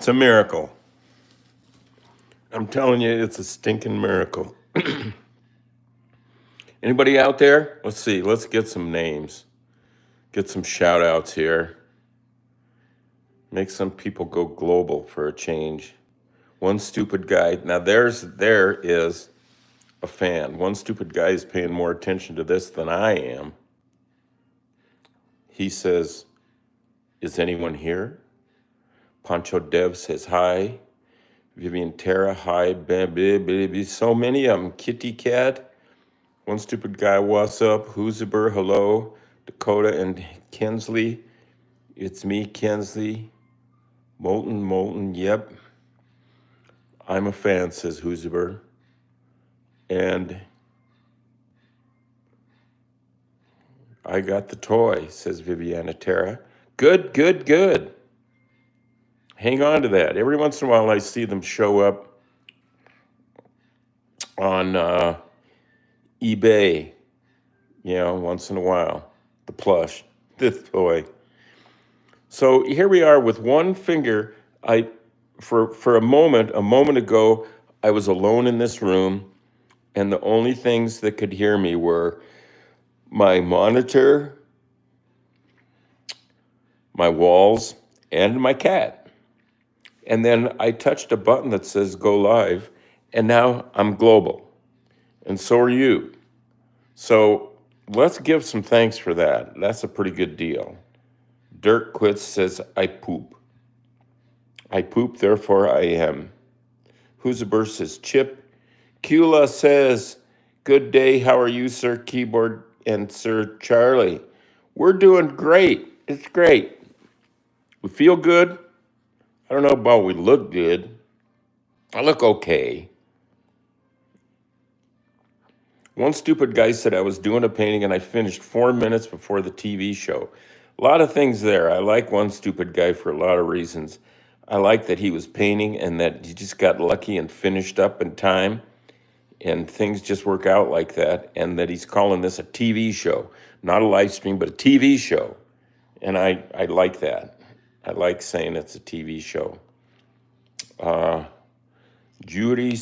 It's a miracle. I'm telling you, it's a stinking miracle. Anybody out there? Let's see. Let's get some names. Get some shout outs here. Make some people go global for a change. One stupid guy. Now there is a fan. One stupid guy is paying more attention to this than I am. He says, "Is anyone here?" Pancho Dev says hi. Vivian Terra, hi, baby. So many of them. Kitty Cat, One Stupid Guy, what's up? Hoosaber, hello. Dakota and Kensley, it's me, Kensley. Molten, yep. I'm a fan, says Hoosaber. And I got the toy, says Viviana Terra. Good. Hang on to that. Every once in a while, I see them show up on eBay, once in a while. The plush, the toy. So here we are with one finger. For a moment ago, I was alone in this room, and the only things that could hear me were my monitor, my walls, and my cat. And then I touched a button that says go live, and now I'm global. And so are you. So let's give some thanks for that. That's a pretty good deal. Dirk Quits says, I poop. I poop, therefore I am. Hoosaber says, Chip. Kula says, good day. How are you, Sir Keyboard and Sir Charlie? We're doing great. It's great. We feel good. I don't know about we look good. I look okay. One stupid guy said I was doing a painting and I finished 4 minutes before the TV show. A lot of things there. I like One Stupid Guy for a lot of reasons. I like that he was painting and that he just got lucky and finished up in time, and things just work out like that, and that he's calling this a TV show, not a live stream, but a TV show. And I like that. I like saying it's a TV show. Yuri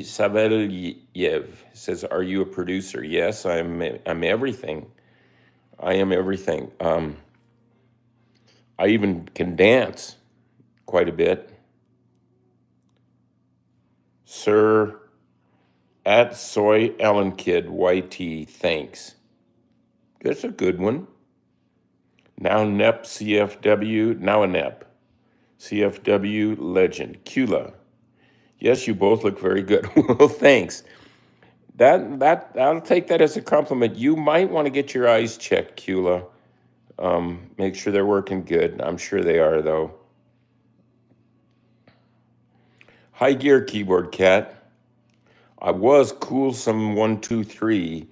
Savelyev says, are you a producer? Yes, I'm everything. I am everything. I even can dance quite a bit. Sir at Soy Ellen Kid YT, thanks. That's a good one. Now NEP CFW, now a NEP. CFW legend. Kula. Yes, you both look very good. Well, thanks. That I'll take that as a compliment. You might want to get your eyes checked, Kula. Make sure they're working good. I'm sure they are, though. High gear keyboard cat. I was cool some 123.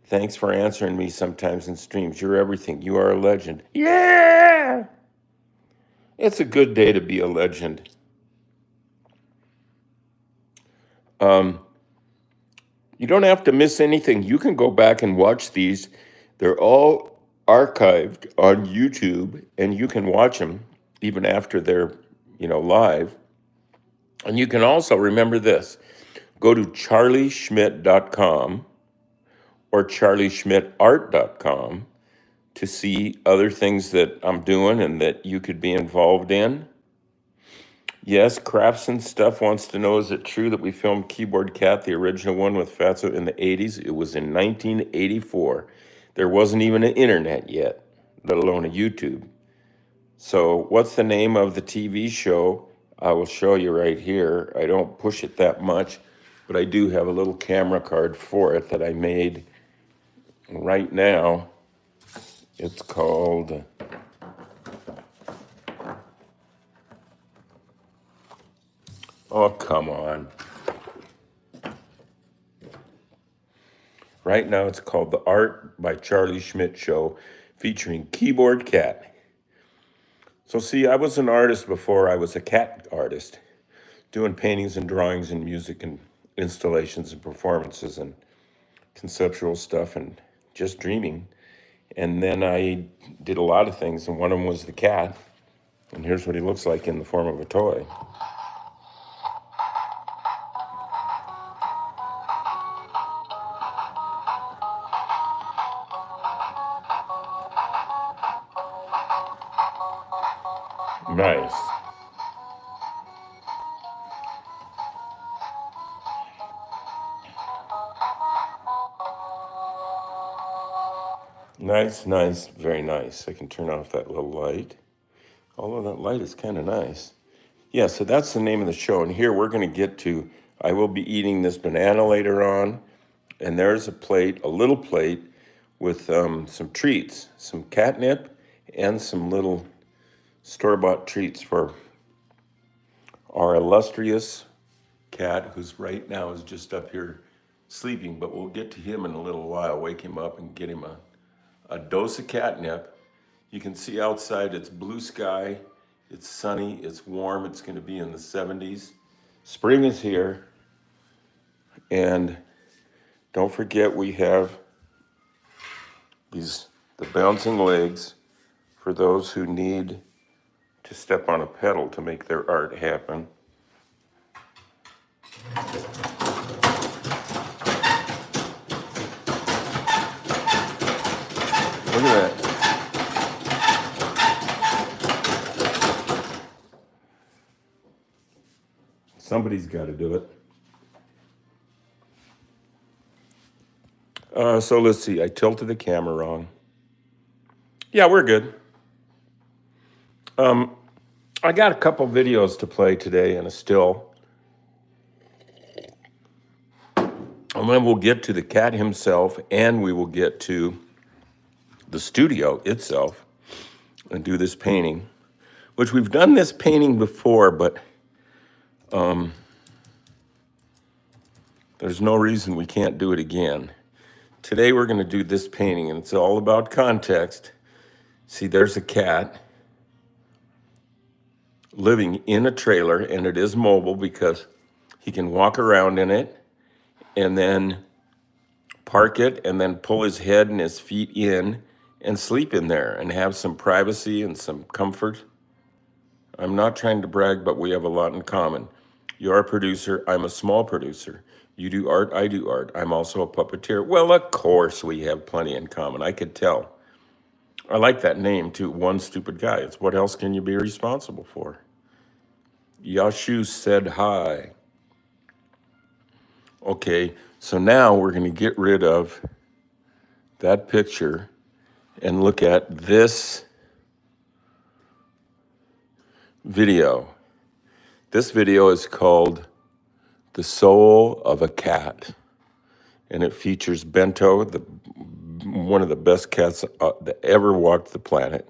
Thanks for answering me sometimes in streams. You're everything. You are a legend. Yeah! It's a good day to be a legend. You don't have to miss anything. You can go back and watch these. They're all archived on YouTube, and you can watch them even after they're, live. And you can also remember this. Go to charlieschmidt.com or charlieschmidtart.com to see other things that I'm doing and that you could be involved in. Yes, Crafts and Stuff wants to know, is it true that we filmed Keyboard Cat, the original one with Fatso, in the 80s? It was in 1984. There wasn't even an internet yet, let alone a YouTube. So what's the name of the TV show? I will show you right here. I don't push it that much, but I do have a little camera card for it that I made right now. It's called... Oh, come on. Right now it's called The Art by Charlie Schmidt Show, featuring Keyboard Cat. So see, I was an artist before I was a cat artist, doing paintings and drawings and music and installations and performances and conceptual stuff and just dreaming. And then I did a lot of things, and one of them was the cat. And here's what he looks like in the form of a toy. Nice. Nice, nice, very nice. I can turn off that little light. Although that light is kind of nice. Yeah, so that's the name of the show. And here we're going to get to, I will be eating this banana later on. And there's a plate, a little plate with some treats, some catnip and some little store-bought treats for our illustrious cat, who's right now is just up here sleeping, but we'll get to him in a little while, wake him up and get him a dose of catnip. You can see outside it's blue sky, it's sunny, it's warm, it's going to be in the 70s. Spring is here, and don't forget we have the bouncing legs for those who need to step on a pedal to make their art happen. Look at that. Somebody's got to do it. So let's see. I tilted the camera wrong. Yeah, we're good. I got a couple videos to play today and a still. And then we'll get to the cat himself, and we will get to the studio itself and do this painting, which we've done this painting before, but there's no reason we can't do it again. Today we're going to do this painting, and it's all about context. See, there's a cat living in a trailer, and it is mobile because he can walk around in it and then park it and then pull his head and his feet in and sleep in there and have some privacy and some comfort. I'm not trying to brag, but we have a lot in common. You're a producer, I'm a small producer. You do art, I do art. I'm also a puppeteer. Well, of course we have plenty in common. I could tell. I like that name too, One Stupid Guy. It's what else can you be responsible for? Yashu said hi. Okay, so now we're going to get rid of that picture and look at this video. This video is called The Soul of a Cat, and it features Bento, one of the best cats that ever walked the planet.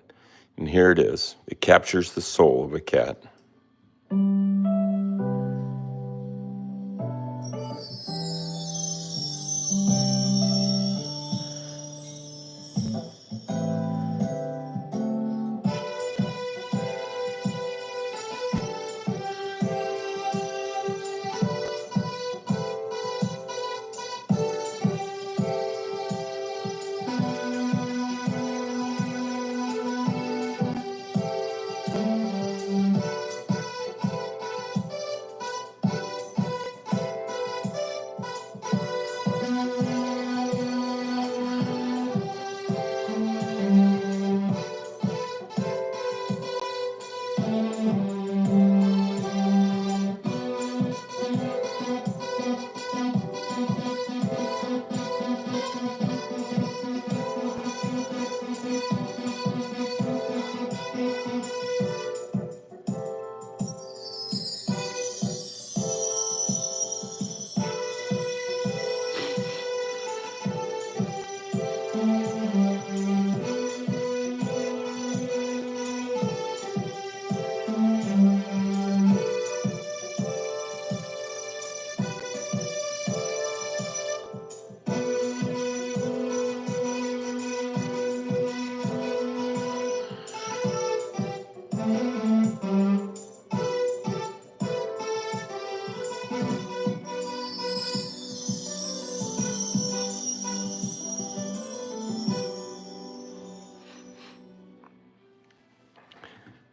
And here it is. It captures the soul of a cat.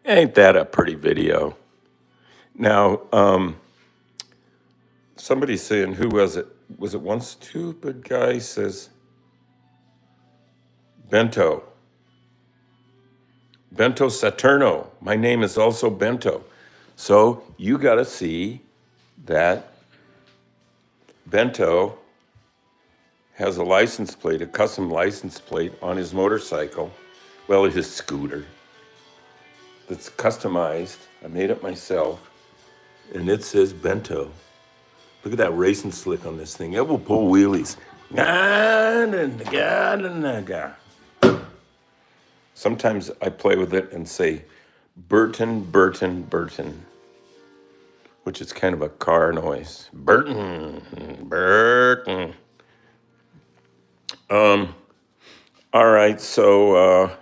Ain't that a pretty video? Now, somebody's saying, who was it? Was it one stupid guy says, Bento Saturno. My name is also Bento. So you got to see that Bento has a license plate, a custom license plate on his motorcycle, well, his scooter, that's customized. I made it myself, and it says Bento. Look at that racing slick on this thing. It will pull wheelies. Sometimes I play with it and say, Burton, Burton, Burton, which is kind of a car noise. Burton, Burton. All right, so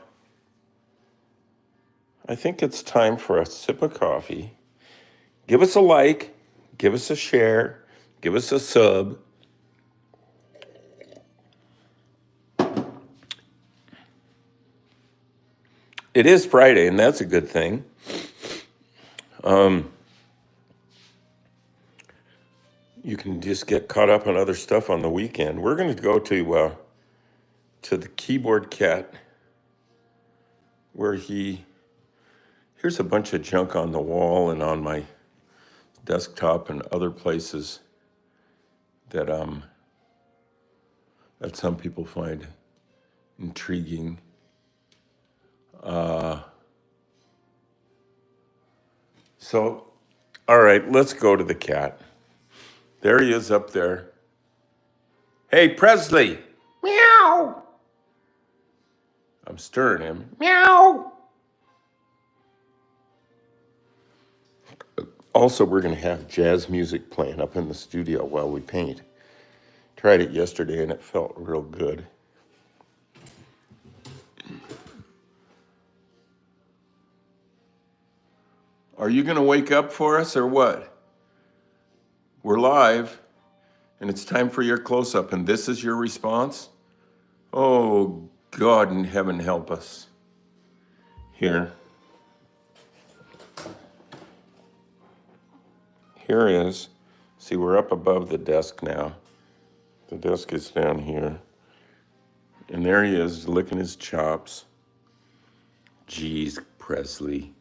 I think it's time for a sip of coffee. Give us a like, give us a share, give us a sub. It is Friday, and that's a good thing. You can just get caught up on other stuff on the weekend. We're going to go to the keyboard cat, where here's a bunch of junk on the wall and on my desktop and other places that some people find intriguing. So, all right, let's go to the cat. There he is up there. Hey, Presley. Meow. I'm stirring him. Meow. Also, we're going to have jazz music playing up in the studio while we paint. Tried it yesterday and it felt real good. Are you going to wake up for us or what? We're live, and it's time for your close-up, and this is your response? Oh, God in heaven help us. Here. Here is. See, we're up above the desk now. The desk is down here. And there he is, licking his chops. Geez, Presley.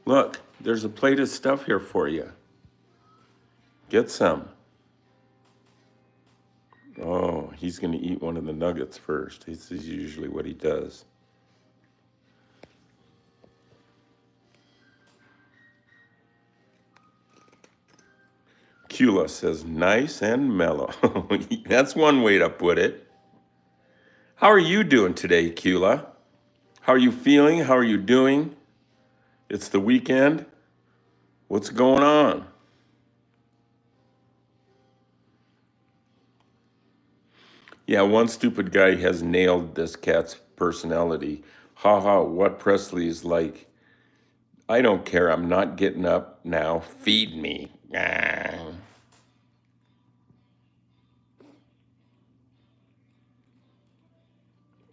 Look, there's a plate of stuff here for you. Get some. Oh, he's going to eat one of the nuggets first. This is usually what he does. Kula says, nice and mellow. That's one way to put it. How are you doing today, Kula? How are you feeling? How are you doing? It's the weekend. What's going on? Yeah, one stupid guy has nailed this cat's personality. Ha ha, what Presley is like. I don't care. I'm not getting up now. Feed me.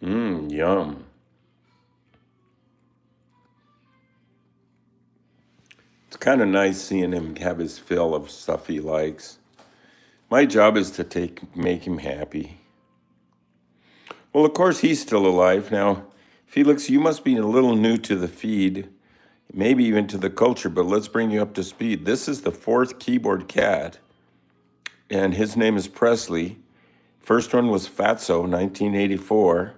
Yum. It's kind of nice seeing him have his fill of stuff he likes. My job is to make him happy. Well, of course, he's still alive. Now, Felix, you must be a little new to the feed, maybe even to the culture, but let's bring you up to speed. This is the fourth keyboard cat, and his name is Presley. First one was Fatso, 1984,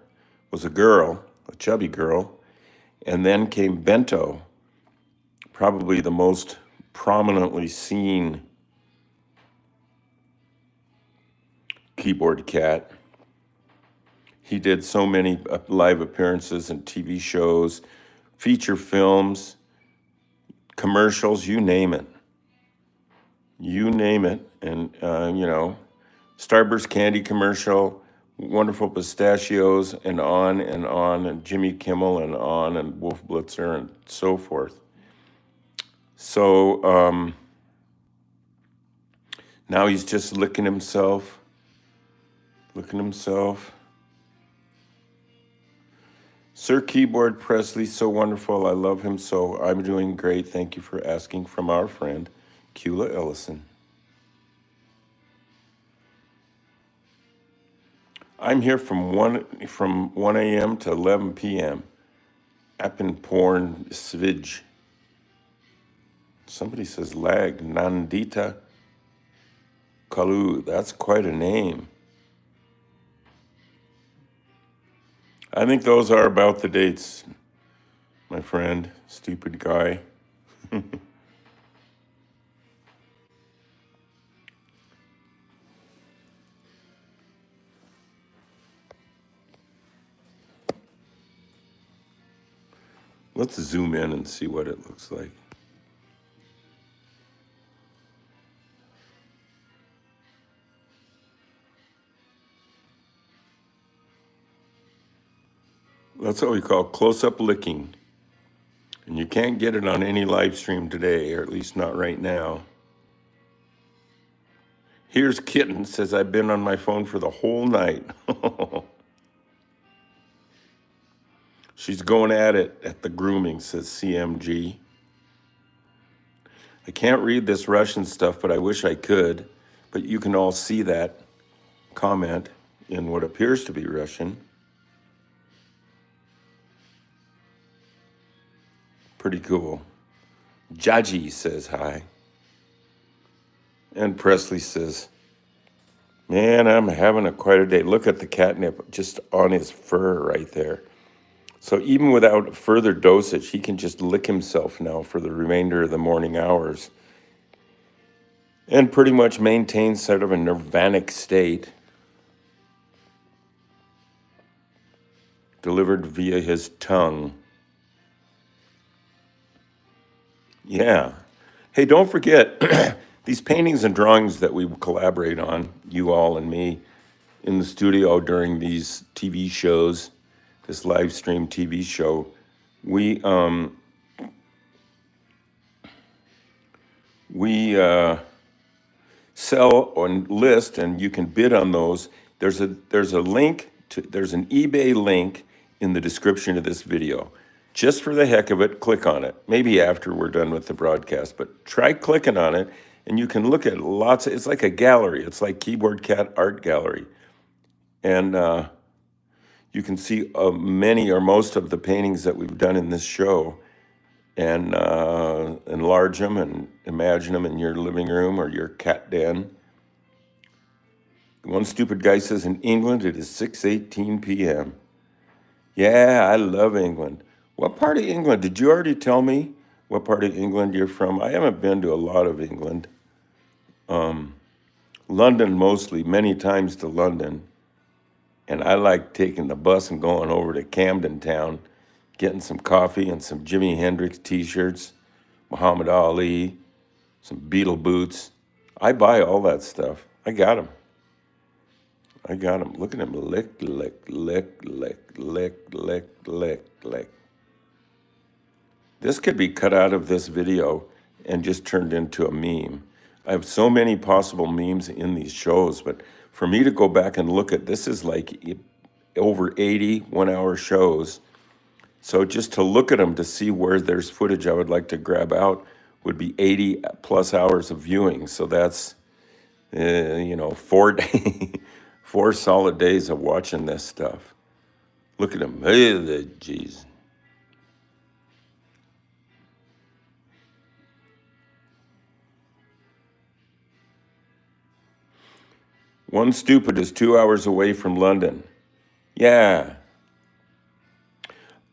was a girl, a chubby girl, and then came Bento, probably the most prominently seen keyboard cat. He did so many live appearances and TV shows, feature films, commercials, you name it. You name it. And, Starburst candy commercial, Wonderful Pistachios, and on, and Jimmy Kimmel, and on, and Wolf Blitzer, and so forth. So, Now he's just licking himself. Licking himself. Sir Keyboard Presley, so wonderful. I love him so. I'm doing great. Thank you for asking, from our friend, Kula Ellison. I'm here from 1 a.m. to 11 p.m. Appen porn svij. Somebody says lag. Nandita Kalu. That's quite a name. I think those are about the dates, my friend. Stupid guy. Let's zoom in and see what it looks like. That's what we call close-up licking. And you can't get it on any live stream today, or at least not right now. Here's Kitten, says, I've been on my phone for the whole night. She's going at it at the grooming, says CMG. I can't read this Russian stuff, but I wish I could. But you can all see that comment in what appears to be Russian. Pretty cool. Jaji says hi. And Presley says, man, I'm having quite a day. Look at the catnip just on his fur right there. So even without further dosage, he can just lick himself now for the remainder of the morning hours and pretty much maintain sort of a nirvanic state delivered via his tongue. Yeah. Hey, don't forget these paintings and drawings that we collaborate on, you all and me, in the studio during these TV shows, this live stream TV show, we sell and list, and you can bid on those. There's an eBay link in the description of this video. Just for the heck of it, click on it. Maybe after we're done with the broadcast, but try clicking on it, and you can look at it's like a gallery. It's like Keyboard Cat Art Gallery. And you can see many or most of the paintings that we've done in this show, and enlarge them and imagine them in your living room or your cat den. One stupid guy says, in England, it is 6:18 p.m. Yeah, I love England. What part of England? Did you already tell me what part of England you're from? I haven't been to a lot of England. London mostly, many times to London. And I like taking the bus and going over to Camden Town, getting some coffee and some Jimi Hendrix t-shirts, Muhammad Ali, some Beatle boots. I buy all that stuff. I got them. Look at him. Lick, lick, lick, lick, lick, lick, lick, lick. This could be cut out of this video and just turned into a meme. I have so many possible memes in these shows, but for me to go back and look at, this is like over 80 one-hour shows. So just to look at them to see where there's footage I would like to grab out would be 80 plus hours of viewing. So that's, 4 solid days of watching this stuff. Look at him. Hey, geez. One Stupid is 2 hours away from London. Yeah.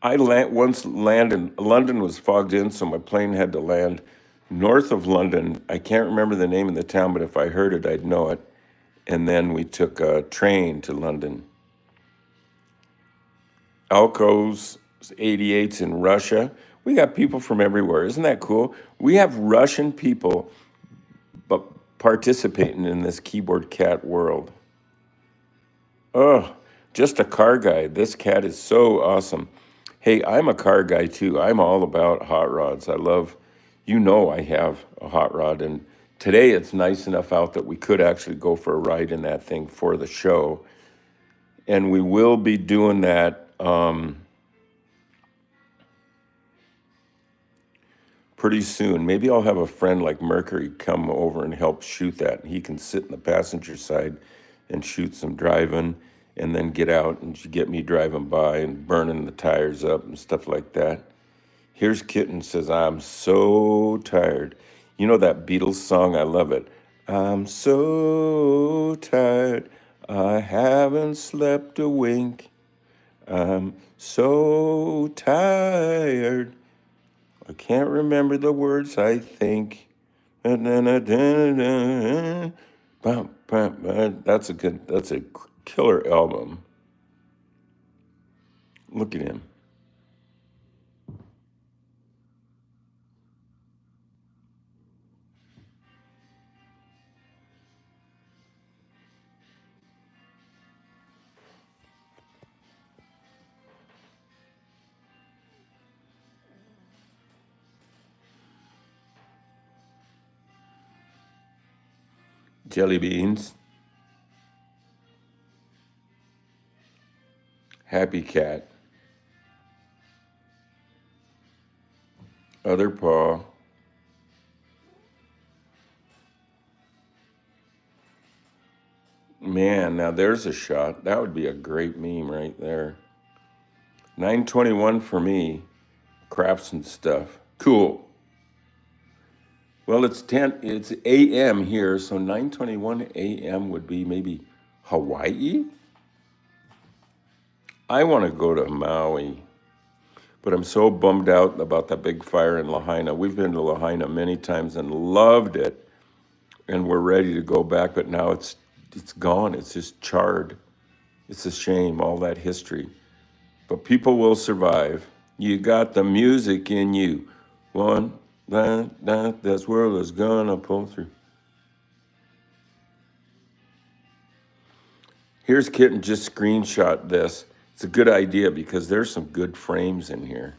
Once landed, London was fogged in, so my plane had to land north of London. I can't remember the name of the town, but if I heard it, I'd know it. And then we took a train to London. Alco's 88's in Russia. We got people from everywhere. Isn't that cool? We have Russian people but participating in this Keyboard Cat world. Oh, just a car guy. This cat is so awesome. Hey, I'm a car guy too. I'm all about hot rods. I have a hot rod, and Today it's nice enough out that we could actually go for a ride in that thing for the show. And we will be doing that pretty soon. Maybe I'll have a friend like Mercury come over and help shoot that. He can sit in the passenger side and shoot some driving and then get out and get me driving by and burning the tires up and stuff like that. Here's Kitten says, I'm so tired. You know that Beatles song? I love it. I'm so tired. I haven't slept a wink. I'm so tired. I can't remember the words, I think. That's a killer album. Look at him. Jelly beans. Happy cat. Other paw. Man, now there's a shot. That would be a great meme right there. 9:21 for me. Crafts and stuff. Cool. Well, it's AM here, so 9:21 AM would be maybe Hawaii. I want to go to Maui, but I'm so bummed out about that big fire in Lahaina. We've been to Lahaina many times and loved it, and we're ready to go back, but now it's gone. It's just charred. It's a shame, all that history. But people will survive. You got the music in you. One, this world is gonna pull through. Here's Kitten just screenshot this. It's a good idea because there's some good frames in here.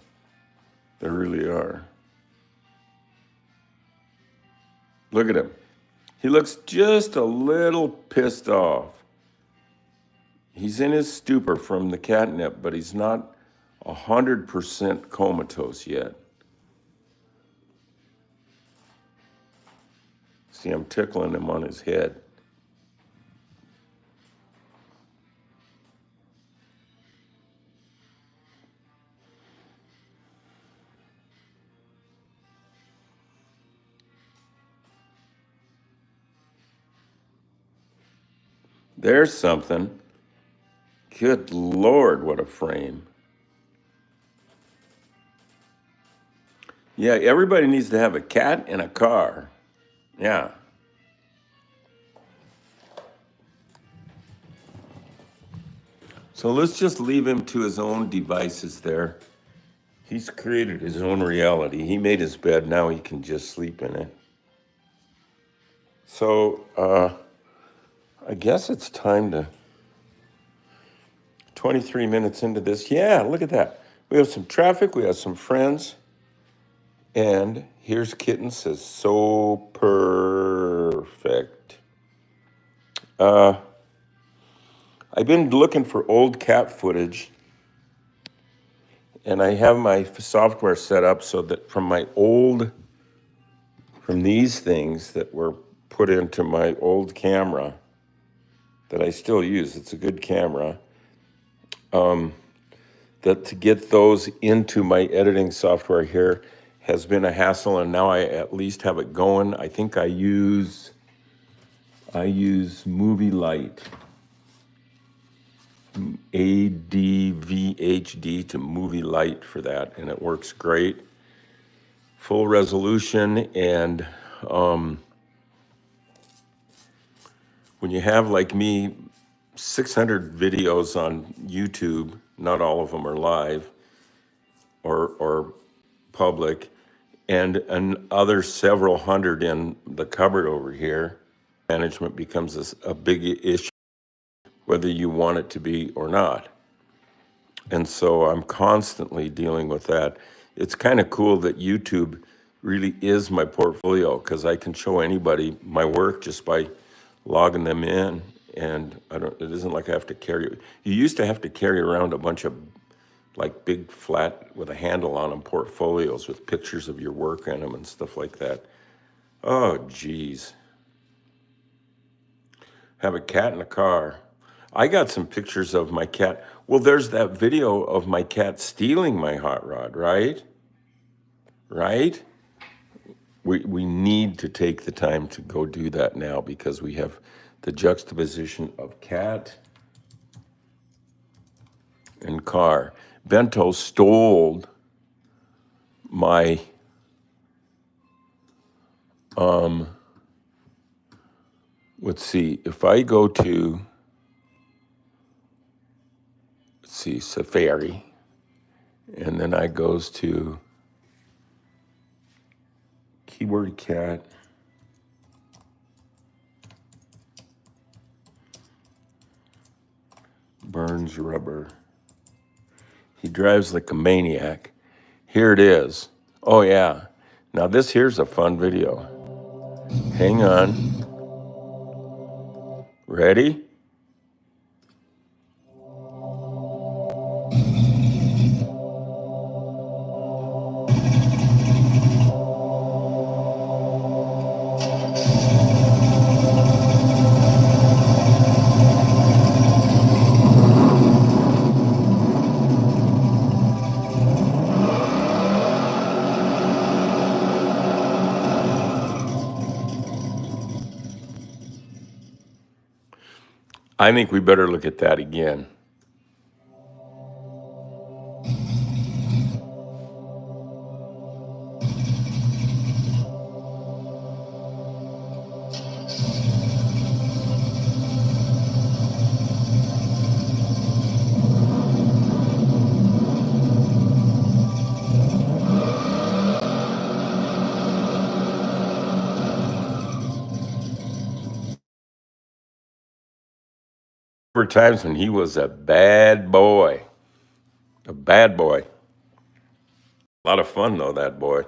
There really are. Look at him. He looks just a little pissed off. He's in his stupor from the catnip, but he's not 100% comatose yet. See, I'm tickling him on his head. There's something. Good Lord, what a frame. Yeah, everybody needs to have a cat and a car. Yeah. So let's just leave him to his own devices there. He's created his own reality. He made his bed, now he can just sleep in it. So I guess it's time to 23 minutes into this. Yeah, look at that. We have some traffic, we have some friends. And here's Kitten says, so perfect. I've been looking for old cat footage, and I have my software set up so that from these things that were put into my old camera that I still use, it's a good camera, that to get those into my editing software here has been a hassle, and now I at least have it going. I think I use Movie Light, ADVHD to Movie Light for that, and it works great. Full resolution, and when you have, like me, 600 videos on YouTube, not all of them are live or public, and another several hundred in the cupboard over here, management becomes a big issue, whether you want it to be or not. And so I'm constantly dealing with that. It's kind of cool that YouTube really is my portfolio because I can show anybody my work just by logging them in. And it isn't like I have to carry, you used to have to carry around a bunch of like big flat with a handle on them portfolios with pictures of your work in them and stuff like that. Oh, geez. Have a cat in a car. I got some pictures of my cat. Well, there's that video of my cat stealing my hot rod, right? Right? We need to take the time to go do that now because we have the juxtaposition of cat and car. Bento stole my let's see, if I go to Safari, and then I goes to keyword cat, burns rubber. He drives like a maniac. Here it is. Oh yeah. Now this here's a fun video. Hang on. Ready? I think we better look at that again. There were times when he was a bad boy. A bad boy. A lot of fun though, that boy.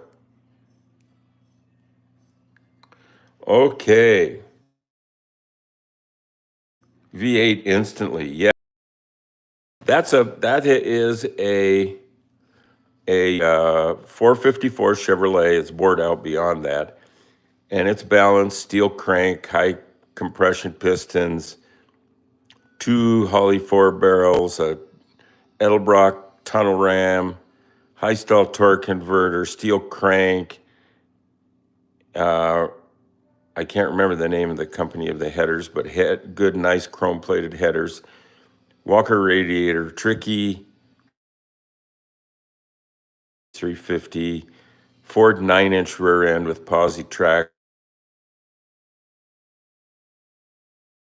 Okay. V8 instantly. Yeah. That is a 454 Chevrolet. It's bored out beyond that, and it's balanced, steel crank, high compression pistons, two Holly 4 barrels, a Edelbrock tunnel ram, high stall torque converter, steel crank. I can't remember the name of the company of the headers, but good, nice chrome plated headers. Walker radiator, tricky 350, Ford 9-inch rear end with posi track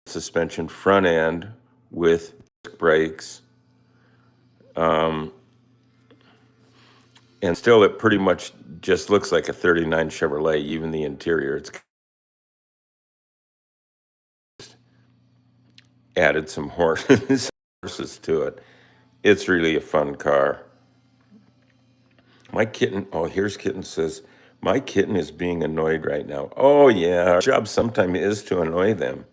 suspension, front end with brakes. And still, it pretty much just looks like a 39 Chevrolet, even the interior. It's added some horses to it. It's really a fun car. My kitten, oh, here's Kitten says, my kitten is being annoyed right now. Oh, yeah, our job sometimes is to annoy them.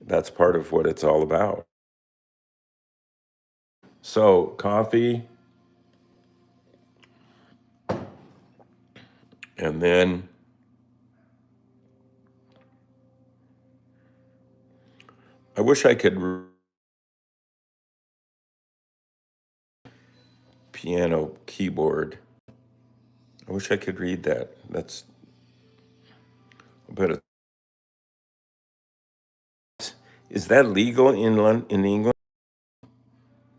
That's part of what it's all about. So, coffee, and then I wish I could piano keyboard. I wish I could read that. That's a bit of. Is that legal in England?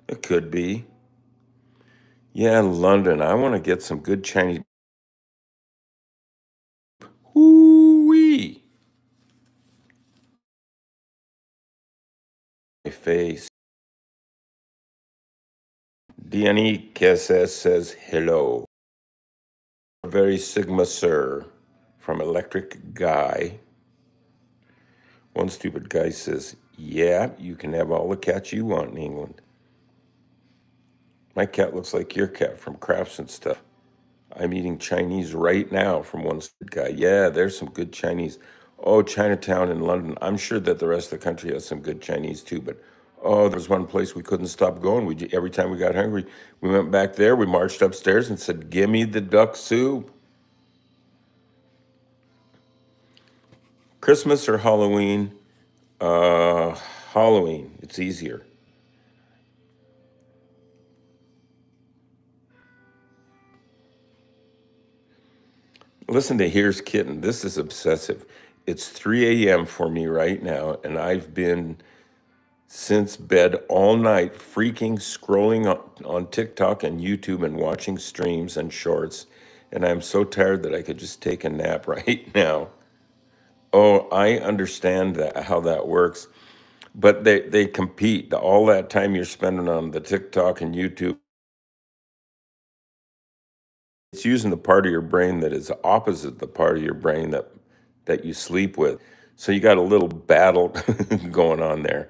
It could be. Yeah, London. I want to get some good Chinese. Ooh-wee. My face. DNE KSS says hello. Very Sigma Sir from Electric Guy. One stupid guy says, yeah, you can have all the cats you want in England. My cat looks like your cat from Crafts and Stuff. I'm eating Chinese right now from one guy. Yeah, there's some good Chinese. Oh, Chinatown in London. I'm sure that the rest of the country has some good Chinese too, but oh, there was one place we couldn't stop going. Every time we got hungry, we went back there. We marched upstairs and said, "Give me the duck soup." Christmas or Halloween? Uh, Halloween. It's easier. Listen to Here's Kitten. This is obsessive. It's 3 a.m. for me right now, and I've been since bed all night freaking scrolling on TikTok and YouTube and watching streams and shorts. And I'm so tired that I could just take a nap right now. Oh, I understand that how that works. But they compete. All that time you're spending on the TikTok and YouTube, it's using the part of your brain that is opposite the part of your brain that you sleep with. So you got a little battle going on there.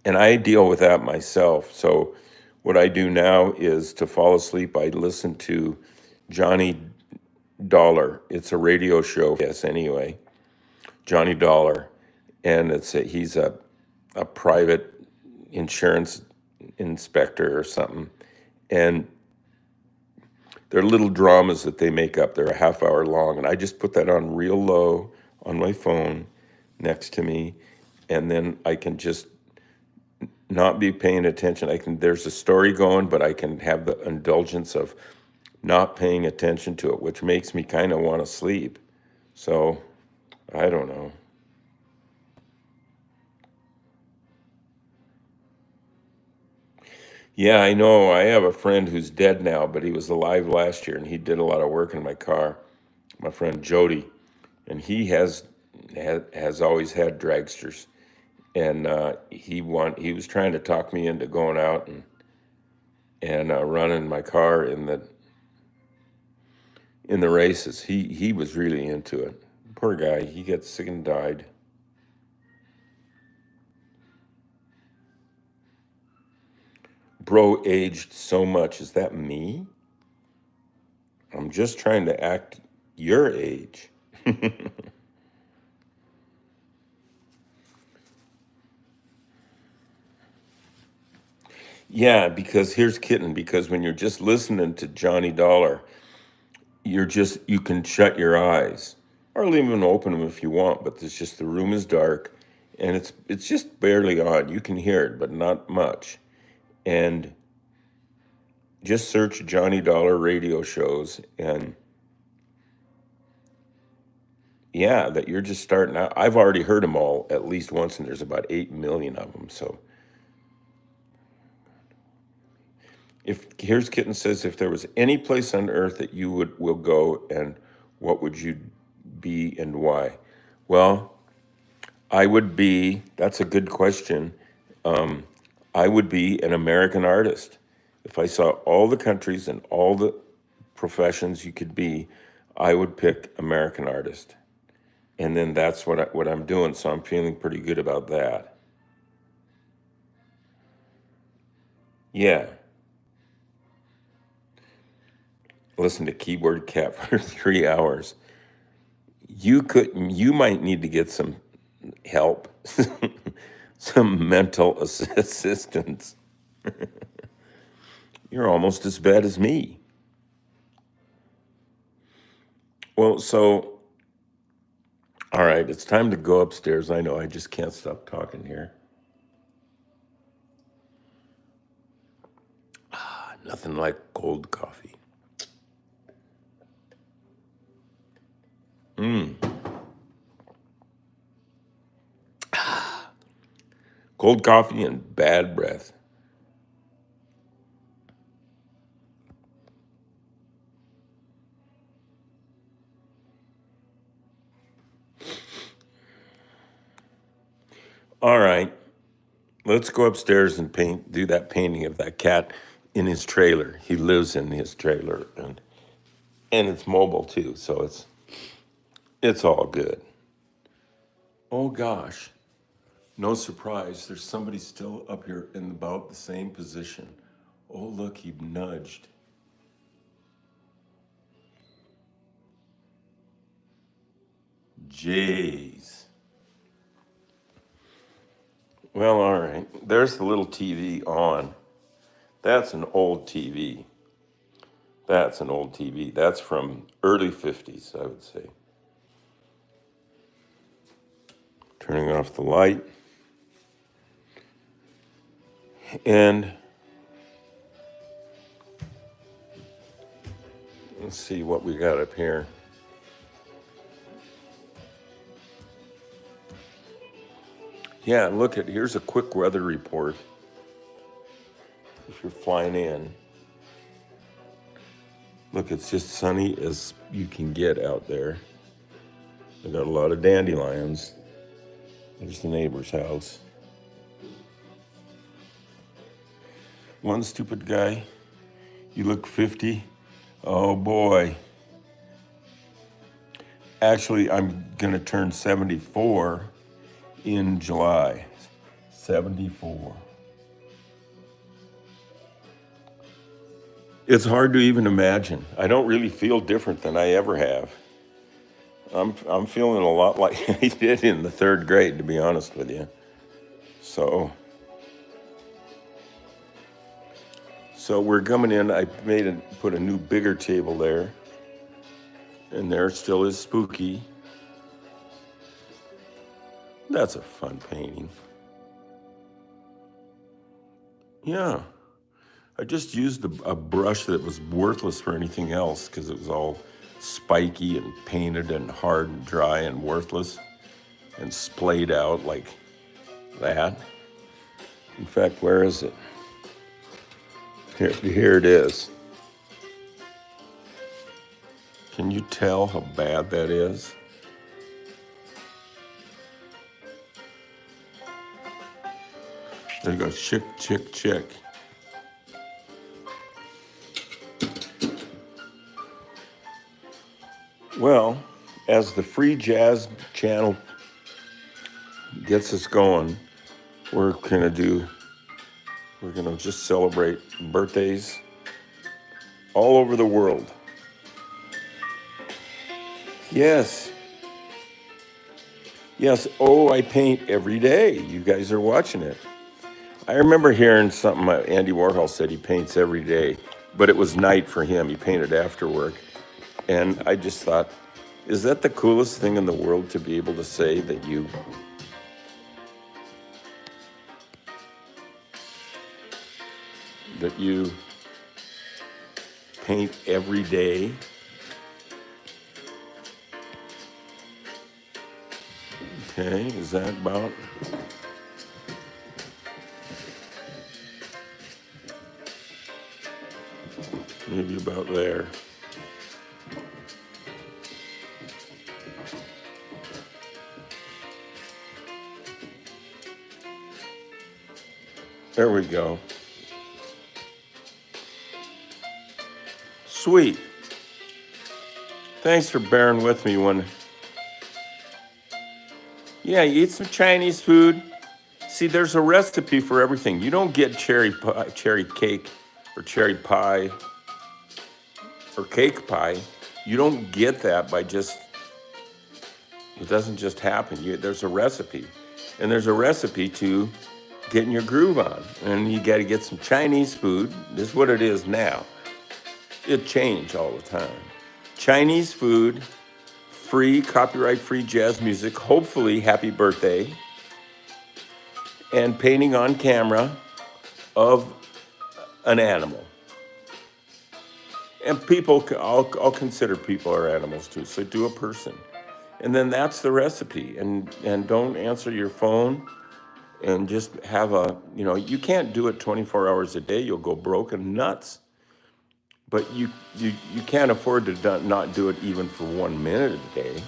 And I deal with that myself. So what I do now is to fall asleep, I listen to Johnny Dollar. It's a radio show, yes, anyway. Johnny Dollar. And he's a private insurance inspector or something. And they're little dramas that they make up. They're a half hour long. And I just put that on real low on my phone next to me. And then I can just not be paying attention. There's a story going, but I can have the indulgence of not paying attention to it, which makes me kind of want to sleep. So I don't know. Yeah, I know. I have a friend who's dead now, but he was alive last year and he did a lot of work in my car. My friend Jody, and he has always had dragsters, and he was trying to talk me into going out and running my car in the races. He was really into it. Poor guy. He got sick and died. Bro aged so much. Is that me? I'm just trying to act your age. Yeah, because here's kitten. Because when you're just listening to Johnny Dollar, you can shut your eyes or leave them open them if you want. But it's just the room is dark, and it's just barely on. You can hear it, but not much. And just search Johnny Dollar radio shows, and yeah, that you're just starting out. I've already heard them all at least once, and there's about 8 million of them. So if here's Kitten says, if there was any place on earth that you would will go, and what would you be and why? Well, I would be. That's a good question. I would be an American artist. If I saw all the countries and all the professions you could be, I would pick American artist. And then that's what I'm doing. So I'm feeling pretty good about that. Yeah, listen to Keyboard Cat for 3 hours. You might need to get some help, some mental assistance. You're almost as bad as me. Well, so all right, it's time to go upstairs. I know I just can't stop talking here. Nothing like cold coffee. Cold coffee and bad breath. All right, let's go upstairs and do that painting of that cat in his trailer. He lives in his trailer, and it's mobile too, so it's all good. Oh gosh, no surprise. There's somebody still up here in about the same position. Oh look, he nudged. Jeez. Well, all right. There's the little TV on. That's an old TV. That's an old TV. That's from early 50s, I would say. Turning off the light. And let's see what we got up here. Yeah, look at, here's a quick weather report. If you're flying in. Look, it's just sunny as you can get out there. They got a lot of dandelions. There's the neighbor's house. One stupid guy, you look 50. Oh boy. Actually, I'm gonna turn 74 in July. 74. It's hard to even imagine. I don't really feel different than I ever have. I'm feeling a lot like I did in the third grade, to be honest with you. So we're coming in. I put a new bigger table there, and there still is Spooky. That's a fun painting. Yeah, I just used a brush that was worthless for anything else because it was all spiky and painted and hard and dry and worthless and splayed out like that. In fact, where is it? Here it is. Can you tell how bad that is? There you go, chick, chick, chick. Well, as the free jazz channel gets us going, we're gonna just celebrate birthdays all over the world. Yes. Yes, oh, I paint every day. You guys are watching it. I remember hearing something Andy Warhol said he paints every day, but it was night for him. He painted after work. And I just thought, is that the coolest thing in the world to be able to say that you paint every day? Okay, is that about? Maybe about there. There we go. Sweet. Thanks for bearing with me when... Yeah, you eat some Chinese food. See, there's a recipe for everything. You don't get cherry cake or cherry pie or cake pie. You don't get that by just... It doesn't just happen. There's a recipe. And there's a recipe to getting your groove on. And you got to get some Chinese food. This is what it is now. It changes all the time. Chinese food, free, copyright-free jazz music, hopefully happy birthday, and painting on camera of an animal. And people, I'll consider people are animals too, so do a person. And then that's the recipe. And don't answer your phone, and just have you can't do it 24 hours a day. You'll go broke and nuts. But you can't afford to not do it even for 1 minute a day.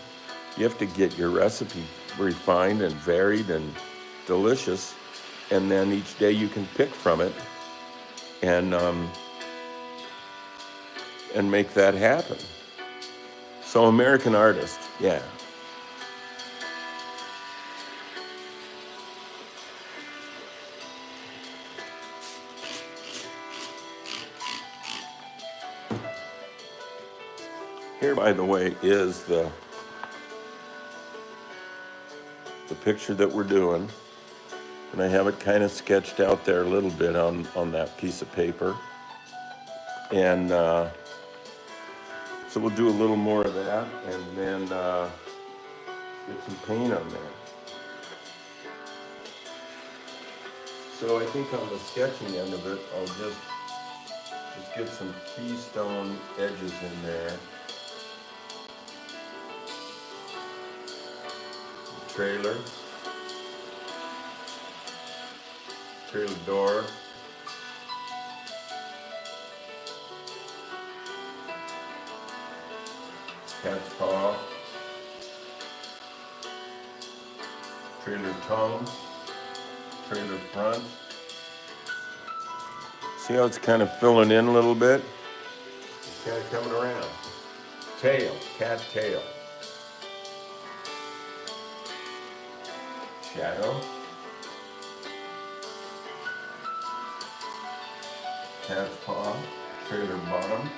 You have to get your recipe refined and varied and delicious, and then each day you can pick from it and make that happen. So American artist, yeah. Here, by the way, is the picture that we're doing. And I have it kind of sketched out there a little bit on that piece of paper. And so we'll do a little more of that and then get some paint on there. So I think on the sketching end of it, I'll just get some keystone edges in there. Trailer door, cat's paw, trailer tongue, trailer front. See how it's kind of filling in a little bit? It's kind of coming around. Tail, cat tail. Shadow. Cat's paw, trailer bottom.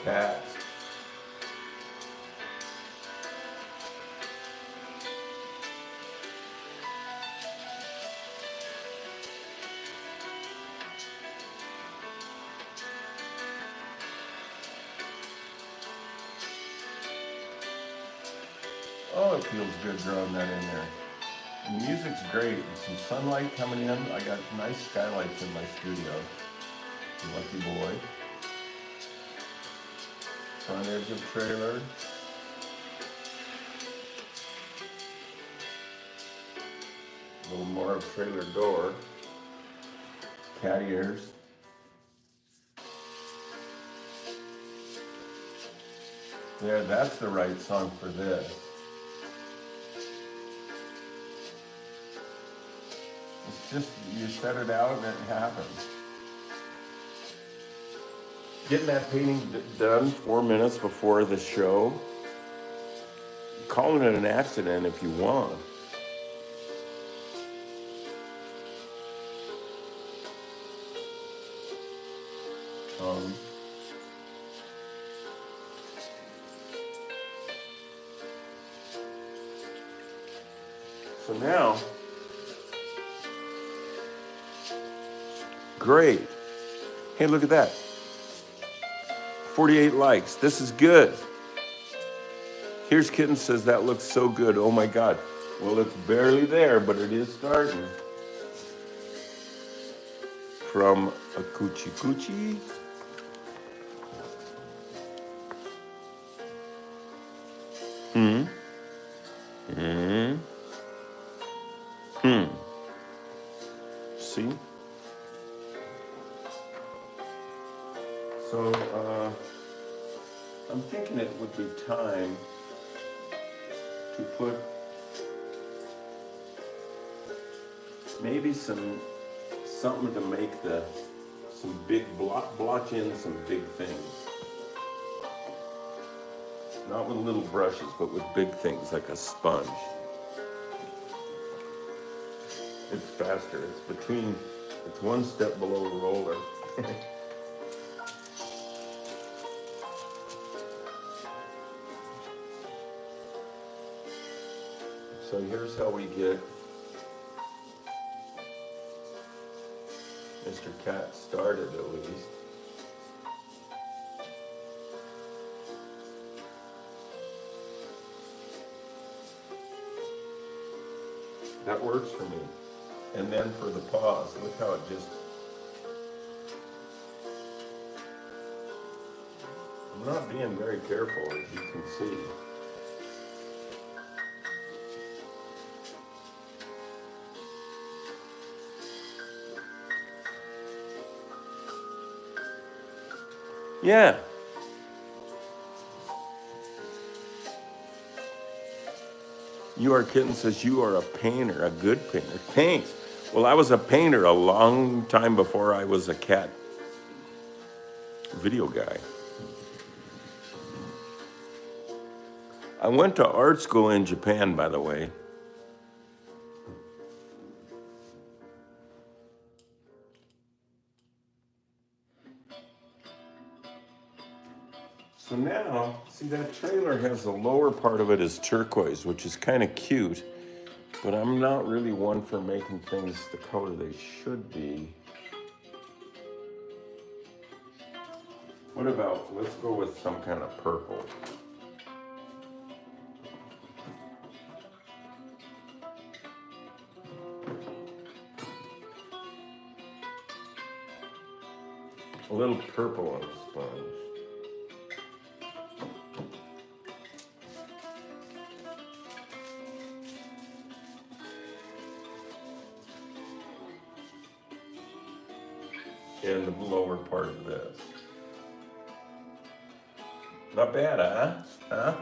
Cat. Oh, it feels good drawing that in there. The music's great. There's some sunlight coming in. I got nice skylights in my studio. Lucky boy. Front edge of trailer. A little more of trailer door. Cat ears. There, that's the right song for this. It's just, you set it out and it happens. Getting that painting done 4 minutes before the show. Calling it an accident if you want. So now, great. Hey, look at that. 48 likes. This is good. Here's Kitten says that looks so good. Oh my God. Well, it's barely there, but it is starting. From a Coochie Coochie. See? So, I'm thinking it would be time to put maybe something to make some big blotch in some big things. Not with little brushes, but with big things like a sponge. It's faster. It's one step below a roller. So here's how we get Mr. Cat started, at least. That works for me. And then for the paws, look how it just... I'm not being very careful, as you can see. Yeah. You Are Kitten says you are a painter, a good painter. Thanks. Well, I was a painter a long time before I was a cat video guy. I went to art school in Japan, by the way. So now, see that trailer has the lower part of it is turquoise, which is kind of cute, but I'm not really one for making things the color they should be. What about, let's go with some kind of purple. A little purple on the sponge. And the lower part of this. Not bad, huh? Huh?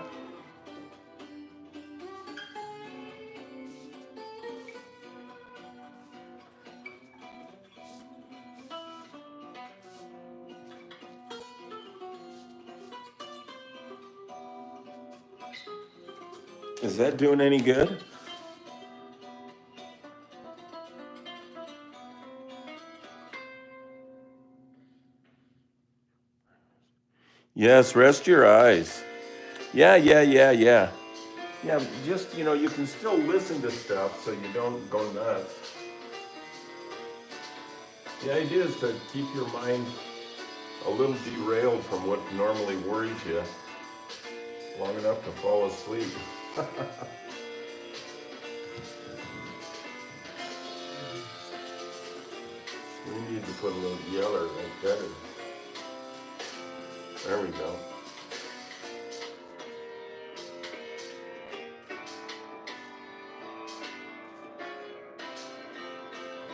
Is that doing any good? Yes, rest your eyes. Yeah. Yeah, just, you can still listen to stuff so you don't go nuts. The idea is to keep your mind a little derailed from what normally worries you long enough to fall asleep. We need to put a little yeller right there. There we go.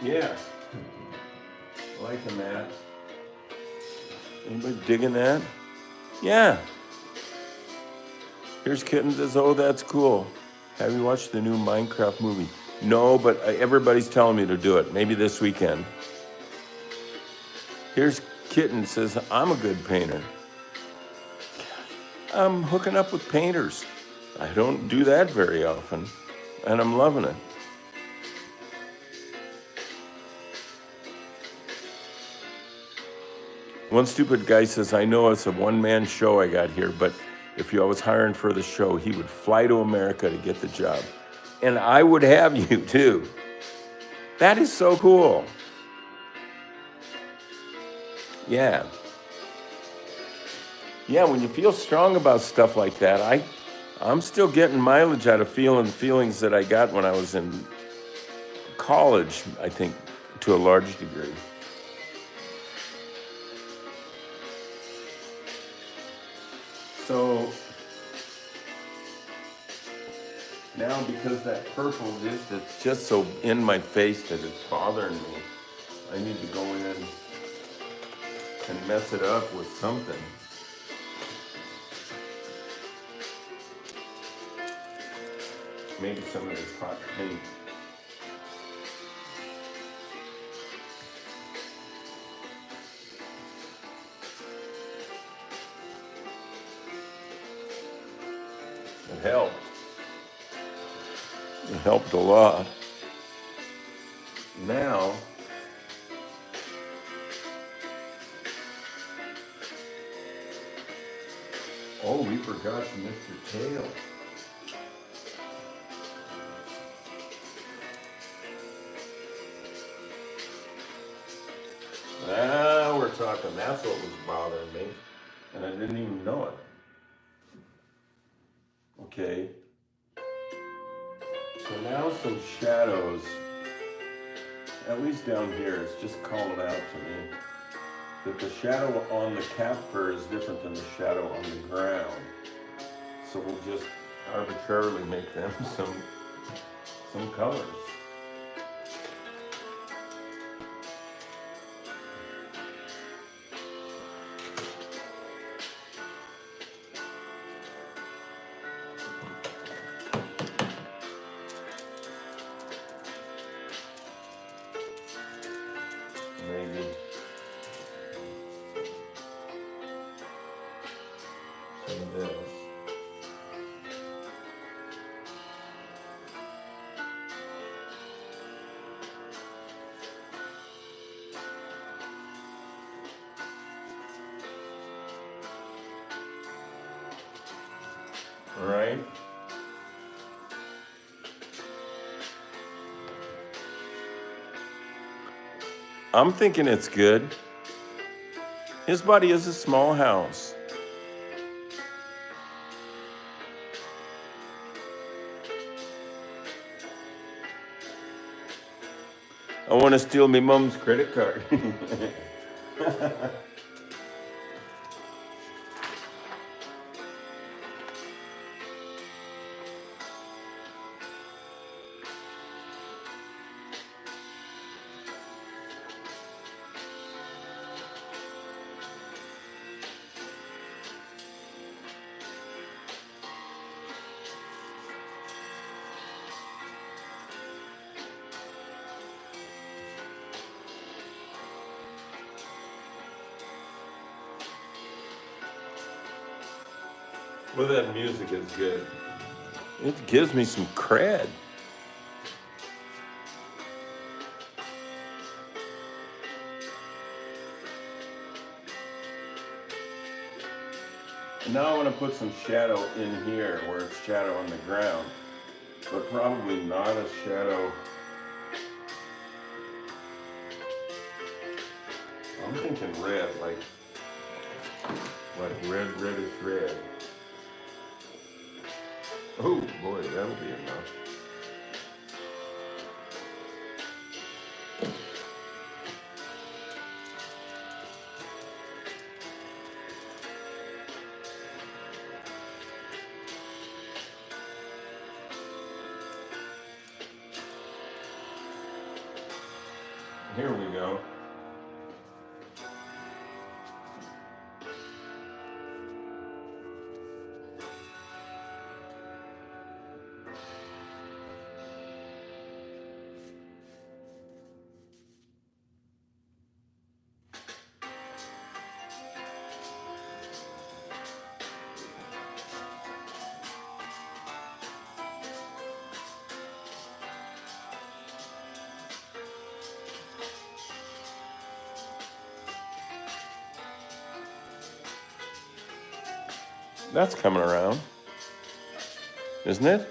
Yeah. Liking that. Anybody digging that? Yeah. Here's Kitten says, oh, that's cool. Have you watched the new Minecraft movie? No, but everybody's telling me to do it. Maybe this weekend. Here's Kitten says, I'm a good painter. I'm hooking up with painters. I don't do that very often, and I'm loving it. One stupid guy says, I know it's a one-man show I got here, but if I was hiring for the show, he would fly to America to get the job. And I would have you too. That is so cool. Yeah. Yeah, when you feel strong about stuff like that, I'm still getting mileage out of feelings that I got when I was in college, I think, to a large degree. So now, because that purple it's just so in my face that it's bothering me, I need to go in and mess it up with something. Maybe some of this hot paint. It helped. It helped a lot. Now, oh, we forgot Mr. Tail. Now we're talking. That's what was bothering me, and I didn't even know it. Okay. So now some shadows, at least down here, it's just calling out to me that the shadow on the cat fur is different than the shadow on the ground. So we'll just arbitrarily make them some colors. Maybe some of this. I'm thinking it's good. His body is a small house. I want to steal my mom's credit card. Well, that music is good. It gives me some cred. And now I want to put some shadow in here where it's shadow on the ground, but probably not a shadow. I'm thinking red, like reddish red. Oh boy, that'll be enough. Here we go. That's coming around, isn't it?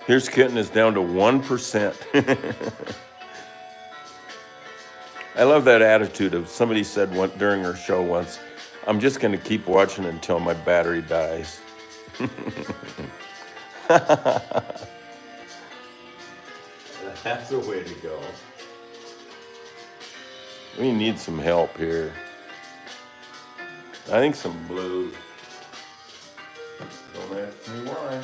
Here's Kitten is down to 1%. I love that attitude of somebody said during her show once, I'm just going to keep watching until my battery dies. That's a way to go. We need some help here. I think some blue. Don't ask me why.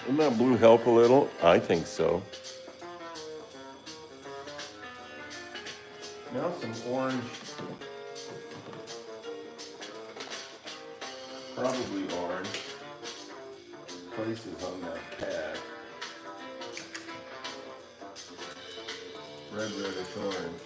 Doesn't that blue help a little? I think so. Now some orange. Probably orange. Places on that cat. Reddish orange.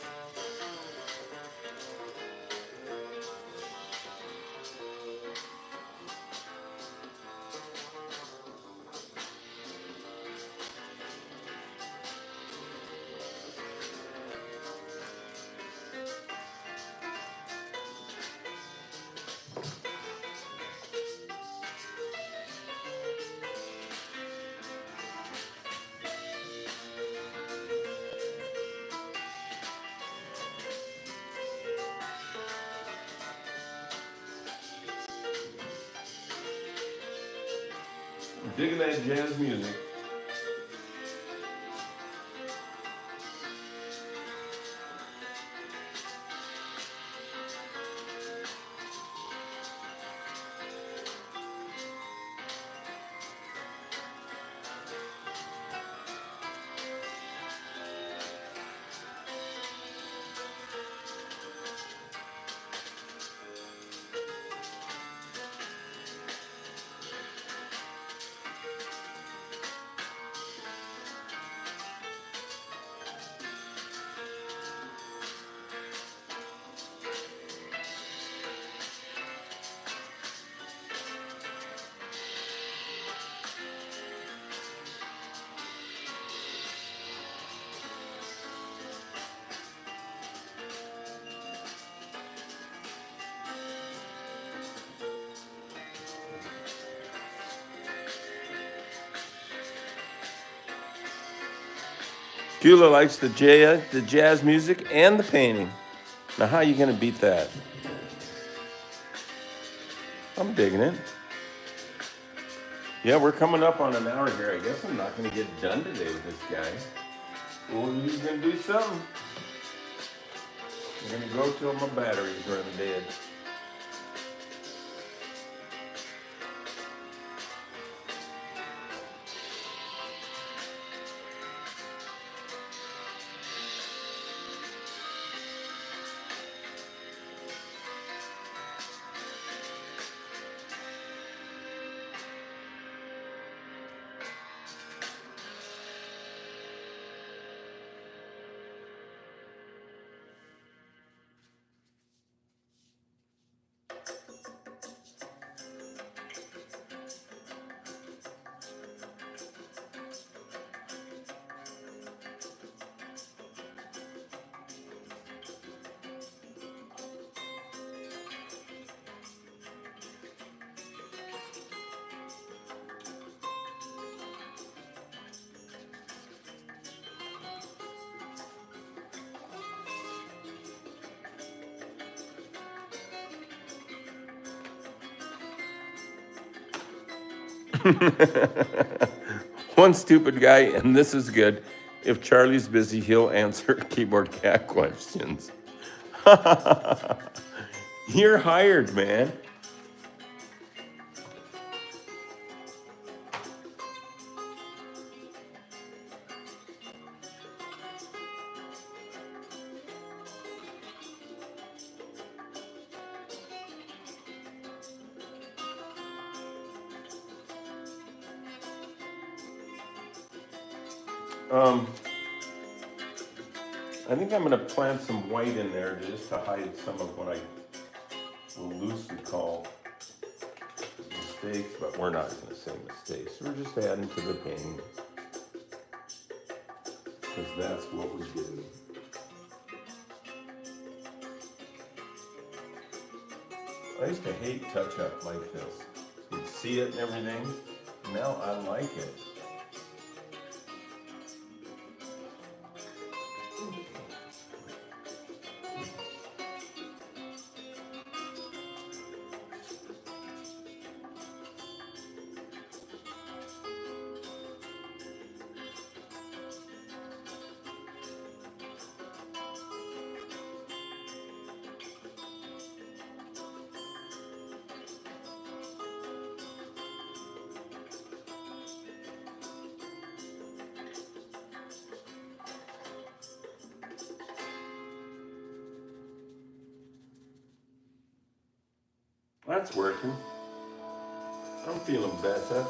Digging that jazz music. Kula likes the jazz music and the painting. Now, how are you going to beat that? I'm digging it. Yeah, we're coming up on an hour here. I guess I'm not going to get done today with this guy. Well, he's going to do something. I'm going to go till my batteries run dead. One stupid guy, and this is good. If Charlie's busy, he'll answer keyboard cat questions. You're hired, man. I think I'm going to plant some white in there just to hide some of what I will loosely call mistakes, but we're not going to say mistakes. We're just adding to the painting because that's what we do. I used to hate touch-up like this. You'd see it and everything. Now I like it. That's working. I'm feeling better.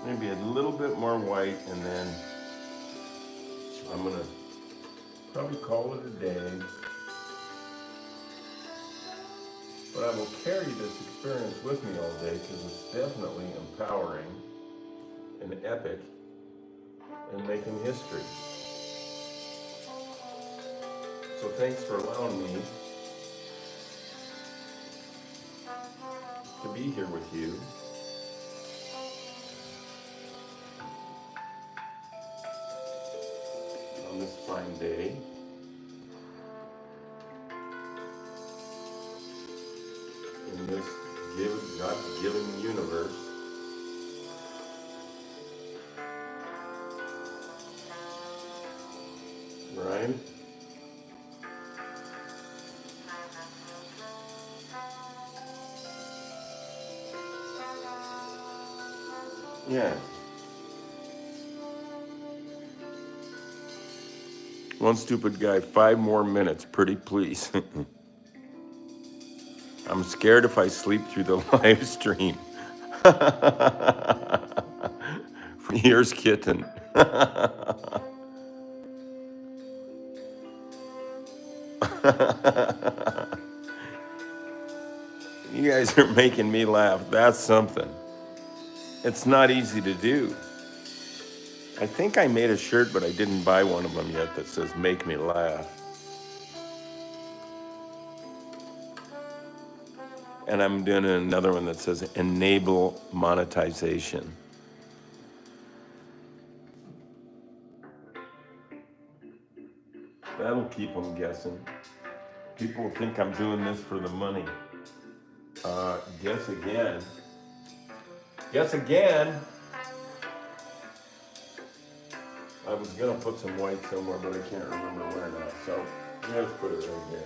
Maybe a little bit more white, and then I'm gonna probably call it a day. But I will carry this experience with me all day because it's definitely empowering and epic and making history. So thanks for allowing me to be here with you. On this fine day. In this God-given universe. Right? Yeah. One stupid guy, 5 more minutes, pretty please. I'm scared if I sleep through the live stream. Here's Kitten. You guys are making me laugh. That's something. It's not easy to do. I think I made a shirt, but I didn't buy one of them yet that says "Make Me Laugh." And I'm doing another one that says "Enable Monetization." keep them guessing. People think I'm doing this for the money. Guess again. Guess again. I was gonna put some white somewhere, but I can't remember where now. So let's put it right here.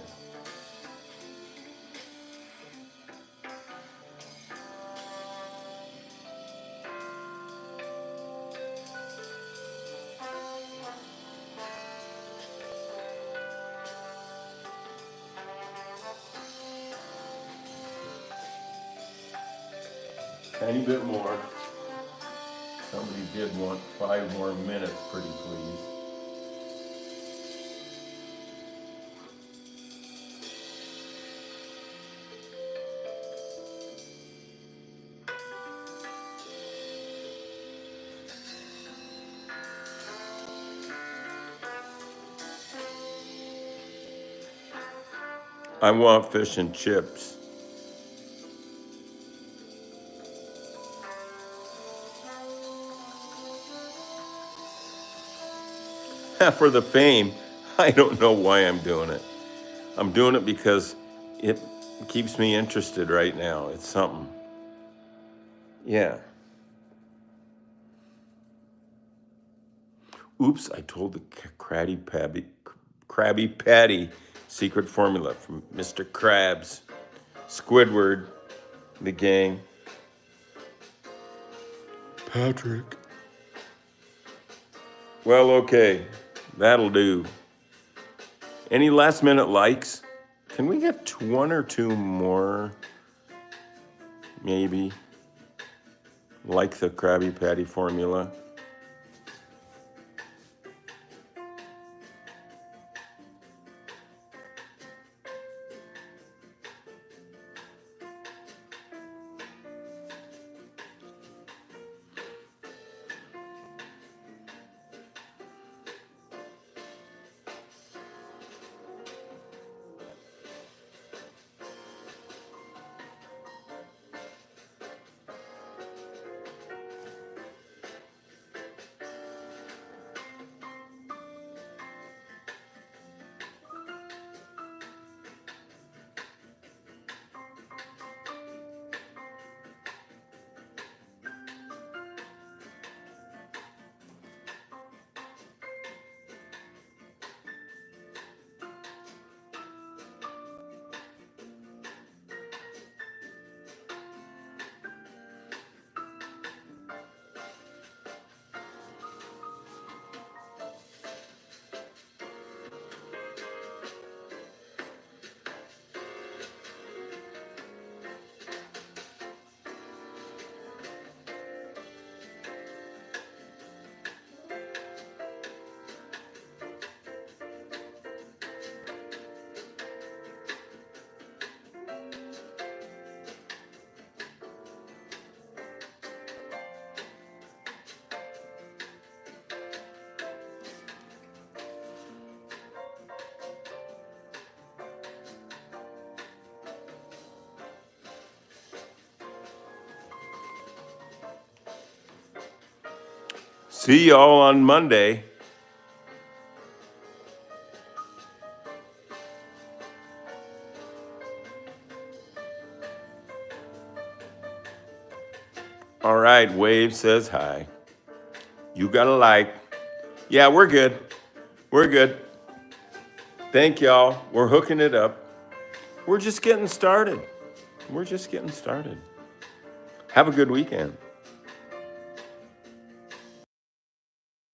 Tiny bit more. Somebody did want 5 more minutes, pretty please. I want fish and chips. For the fame, I don't know why I'm doing it. I'm doing it because it keeps me interested right now. It's something. Yeah. Oops, I told the Krabby Patty secret formula from Mr. Krabs, Squidward, the gang. Patrick. Well, okay, that'll do. Any last minute likes? Can we get 1 or 2 more? Maybe. Like the Krabby Patty formula. See y'all on Monday. All right, Wave says hi. You got a like. Yeah, we're good. We're good. Thank y'all. We're hooking it up. We're just getting started. We're just getting started. Have a good weekend.